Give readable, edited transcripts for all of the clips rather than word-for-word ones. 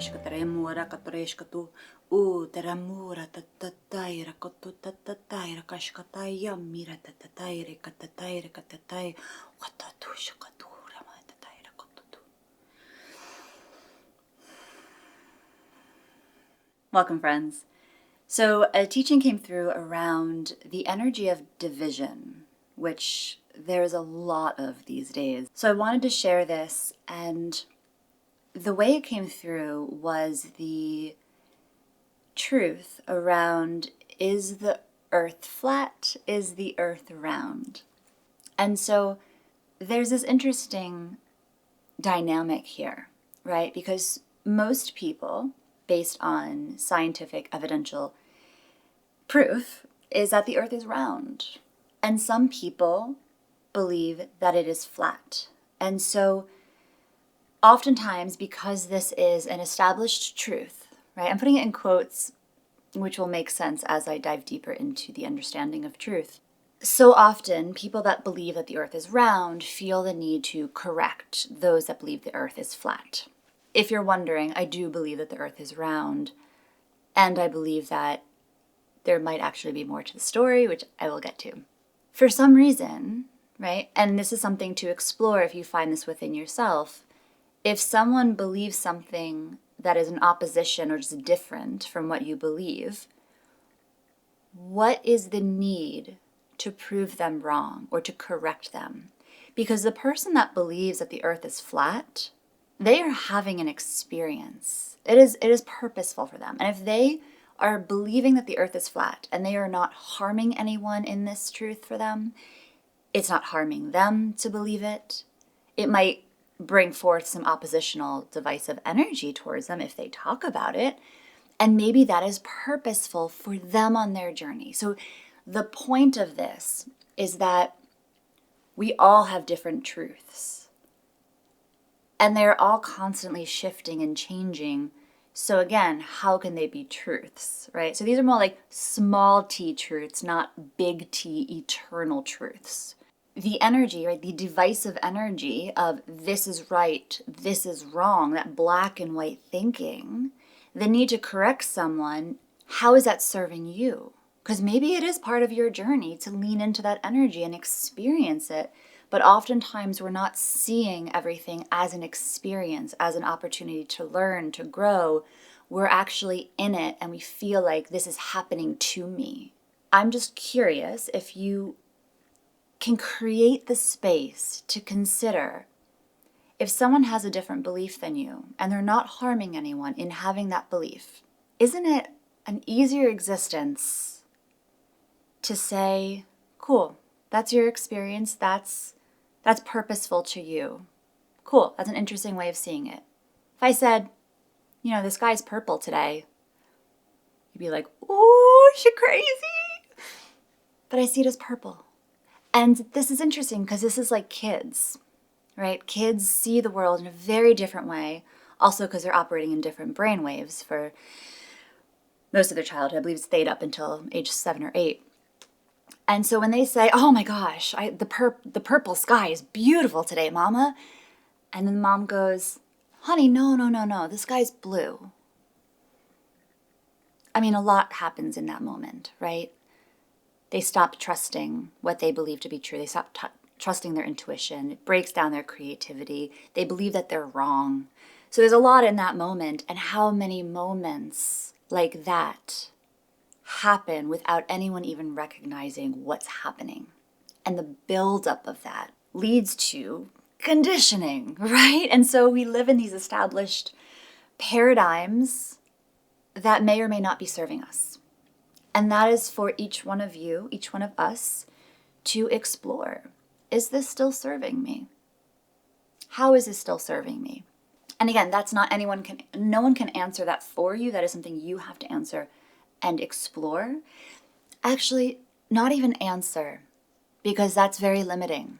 remura katoreshkatu u teramura tatataira kotu tatataira kashkataya mira tatataire katataire katatai watatushkatura matataira kotutu. Welcome, friends. So a teaching came through around the energy of division, which there's a lot of these days. So I wanted to share this, and the way it came through was the truth around, is the earth flat? Is the earth round? And so there's this interesting dynamic here, right? Because most people, based on scientific evidential proof, is that the earth is round. And some people believe that it is flat. And so oftentimes, because this is an established truth, right? I'm putting it in quotes, which will make sense as I dive deeper into the understanding of truth. So often, people that believe that the earth is round feel the need to correct those that believe the earth is flat. If you're wondering, I do believe that the earth is round, and I believe that there might actually be more to the story, which I will get to. For some reason, right, and this is something to explore if you find this within yourself, if someone believes something that is in opposition or just different from what you believe, what is the need to prove them wrong or to correct them? Because the person that believes that the earth is flat, they are having an experience. It is purposeful for them. And if they are believing that the earth is flat and they are not harming anyone in this truth for them, it's not harming them to believe it. It might bring forth some oppositional divisive energy towards them if they talk about it. And maybe that is purposeful for them on their journey. So the point of this is that we all have different truths. And they're all constantly shifting and changing. So again, how can they be truths, right? So these are more like small t truths, not big T eternal truths. The energy, right, the divisive energy of this is right, this is wrong, that black and white thinking, the need to correct someone, how is that serving you? Because maybe it is part of your journey to lean into that energy and experience it. But oftentimes we're not seeing everything as an experience, as an opportunity to learn, to grow. We're actually in it and we feel like this is happening to me. I'm just curious if you can create the space to consider if someone has a different belief than you and they're not harming anyone in having that belief, isn't it an easier existence to say, cool, that's your experience, that's purposeful to you. Cool, that's an interesting way of seeing it. If I said, the sky's purple today, you'd be like, oh, is she crazy? But I see it as purple. And this is interesting because this is like kids, right? Kids see the world in a very different way, also because they're operating in different brain waves for most of their childhood. I believe it stayed up until age 7 or 8. And so when they say, oh my gosh, the purple sky is beautiful today, Mama. And then Mom goes, honey, no, the sky's blue. I mean, a lot happens in that moment, right? They stop trusting what they believe to be true. They stop trusting their intuition. It breaks down their creativity. They believe that they're wrong. So there's a lot in that moment. And how many moments like that happen without anyone even recognizing what's happening? And the buildup of that leads to conditioning, right? And so we live in these established paradigms that may or may not be serving us. And that is for each one of you, each one of us, to explore. Is this still serving me? How is this still serving me? And again, no one can answer that for you. That is something you have to answer and explore. Actually, not even answer, because that's very limiting.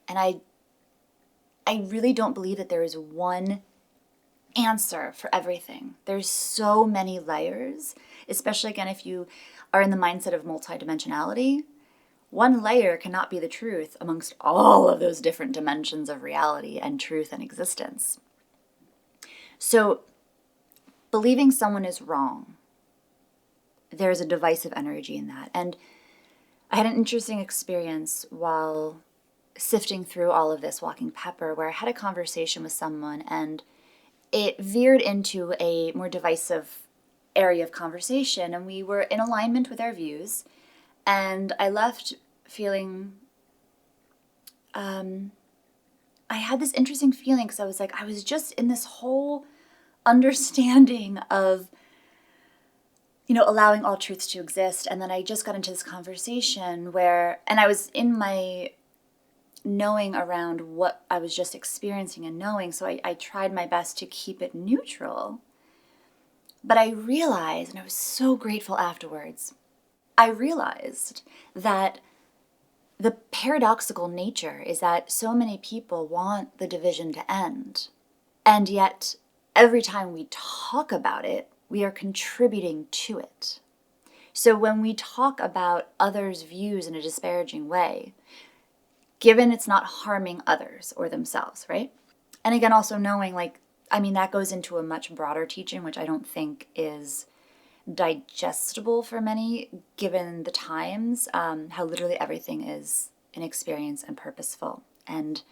And I really don't believe that there is one answer for everything. There's so many layers, especially again, if you are in the mindset of multidimensionality. One layer cannot be the truth amongst all of those different dimensions of reality and truth and existence. So believing someone is wrong, there's a divisive energy in that. And I had an interesting experience while sifting through all of this Walking Pepper, where I had a conversation with someone and it veered into a more divisive area of conversation, and we were in alignment with our views, and I left feeling I had this interesting feeling because I was just in this whole understanding of, allowing all truths to exist. And then I just got into this conversation and I was in my knowing around what I was just experiencing and knowing. So I tried my best to keep it neutral. But I realized, and I was so grateful afterwards, I realized that the paradoxical nature is that so many people want the division to end. And yet, every time we talk about it, we are contributing to it. So when we talk about others' views in a disparaging way, given it's not harming others or themselves, right? And again, also knowing, that goes into a much broader teaching, which I don't think is digestible for many, given the times, how literally everything is an experience and purposeful. And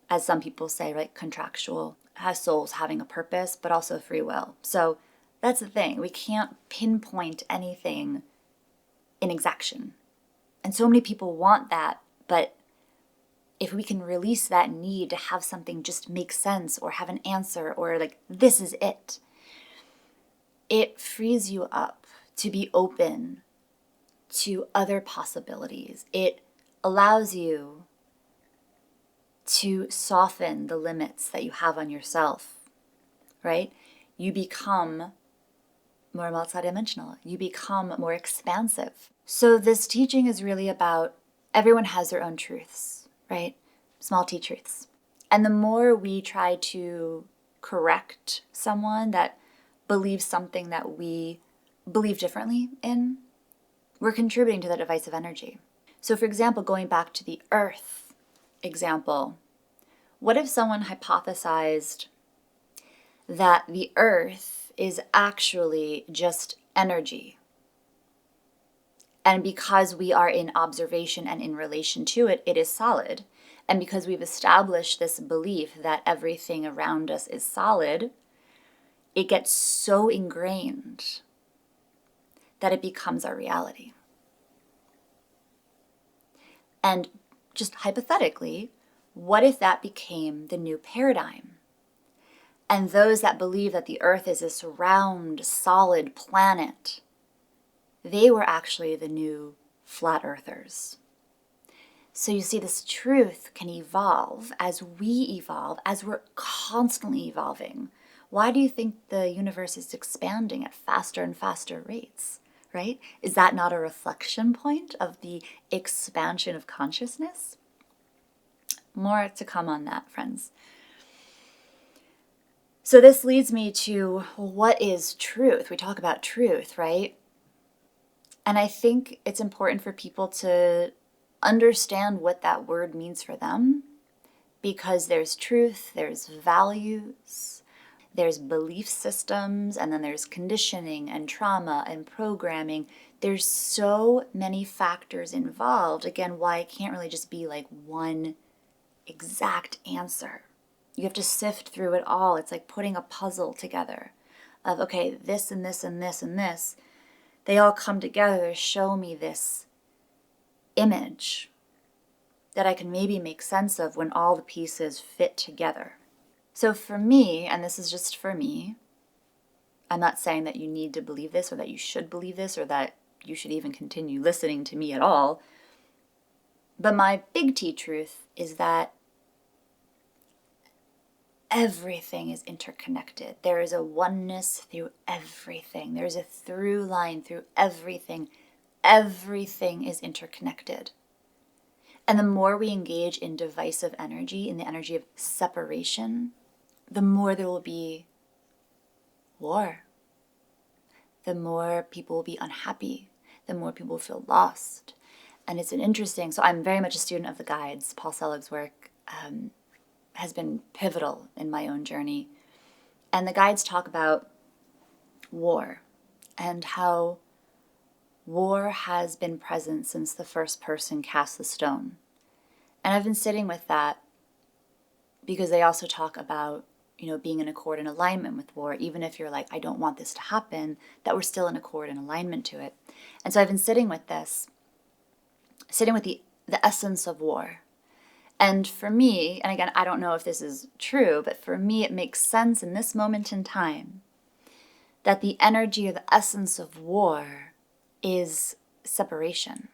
as some people say, right, contractual, has souls having a purpose, but also free will. So that's the thing. We can't pinpoint anything in exaction. And so many people want that, but if we can release that need to have something just make sense or have an answer or this is it, it frees you up to be open to other possibilities. It allows you to soften the limits that you have on yourself, right? You become more multidimensional. You become more expansive. So this teaching is really about everyone has their own truths, right? Small t truths. And the more we try to correct someone that believes something that we believe differently in, we're contributing to that divisive energy. So for example, going back to the earth example, what if someone hypothesized that the earth is actually just energy? And because we are in observation and in relation to it, it is solid. And because we've established this belief that everything around us is solid, it gets so ingrained that it becomes our reality. And just hypothetically, what if that became the new paradigm? And those that believe that the earth is this round, solid planet, they were actually the new flat earthers. So you see, this truth can evolve, as we're constantly evolving. Why do you think the universe is expanding at faster and faster rates, right? Is that not a reflection point of the expansion of consciousness? More to come on that, friends. So this leads me to, what is truth? We talk about truth, right? And I think it's important for people to understand what that word means for them, because there's truth, there's values, there's belief systems, and then there's conditioning and trauma and programming. There's so many factors involved. Again, why it can't really just be one exact answer. You have to sift through it all. It's like putting a puzzle together of, okay, this and this and this and this. They all come together to show me this image that I can maybe make sense of when all the pieces fit together. So for me, and this is just for me, I'm not saying that you need to believe this or that you should believe this or that you should even continue listening to me at all. But my big T truth is that everything is interconnected. There is a oneness through everything. There's a through line through everything. Everything is interconnected. And the more we engage in divisive energy, in the energy of separation, the more there will be war. The more people will be unhappy. The more people will feel lost. And it's so I'm very much a student of the guides. Paul Selig's work has been pivotal in my own journey. And the guides talk about war and how war has been present since the first person cast the stone. And I've been sitting with that because they also talk about, being in accord and alignment with war, even if you're like, I don't want this to happen, that we're still in accord and alignment to it. And so I've been sitting with this, sitting with the essence of war. And for me, and again, I don't know if this is true, but for me, it makes sense in this moment in time that the energy or the essence of war is separation,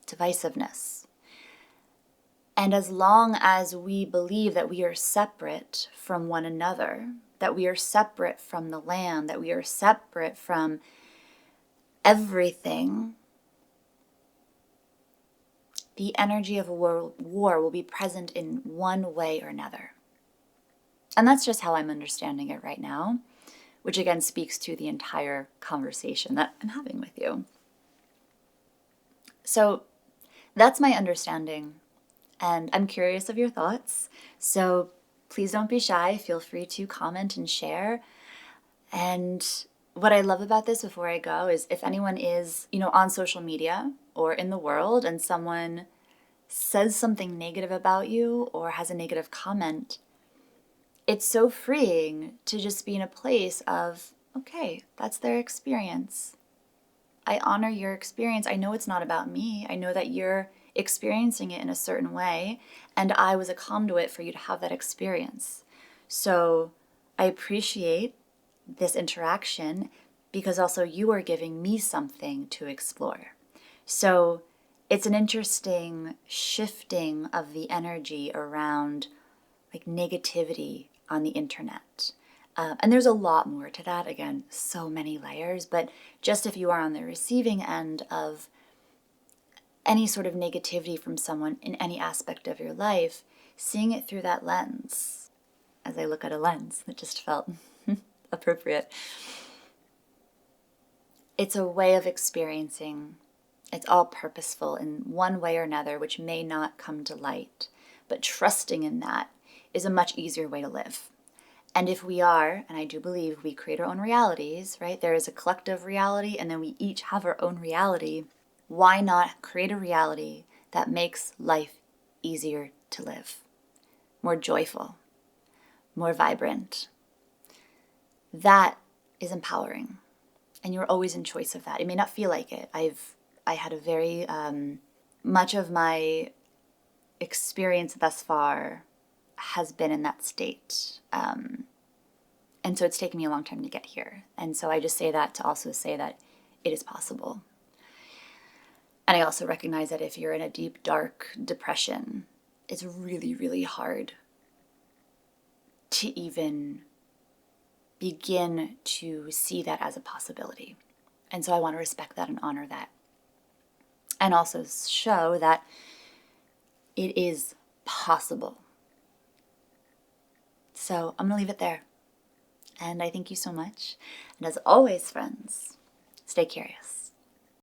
divisiveness. And as long as we believe that we are separate from one another, that we are separate from the land, that we are separate from everything, the energy of a war will be present in one way or another. And that's just how I'm understanding it right now, which again speaks to the entire conversation that I'm having with you. So that's my understanding. And I'm curious of your thoughts, so please don't be shy. Feel free to comment and share. And what I love about this before I go is if anyone is, on social media or in the world and someone says something negative about you or has a negative comment, it's so freeing to just be in a place of, okay, that's their experience. I honor your experience. I know it's not about me. I know that you're experiencing it in a certain way, and I was a conduit for you to have that experience. So I appreciate this interaction because also you are giving me something to explore. So it's an interesting shifting of the energy around like negativity on the internet. And there's a lot more to that. Again, so many layers, but just if you are on the receiving end of any sort of negativity from someone in any aspect of your life, seeing it through that lens, as I look at a lens, that just felt appropriate. It's a way of experiencing. It's all purposeful in one way or another, which may not come to light. But trusting in that is a much easier way to live. And if we are, and I do believe we create our own realities, right? There is a collective reality, and then we each have our own reality. Why not create a reality that makes life easier to live, more joyful, more vibrant? That is empowering, and you're always in choice of that. It may not feel like it. I had a very much of my experience thus far has been in that state, and so it's taken me a long time to get here. And so I just say that to also say that it is possible. And I also recognize that if you're in a deep, dark depression, it's really, really hard to even begin to see that as a possibility. And so I want to respect that and honor that. And also show that it is possible. So I'm going to leave it there. And I thank you so much. And as always, friends, stay curious.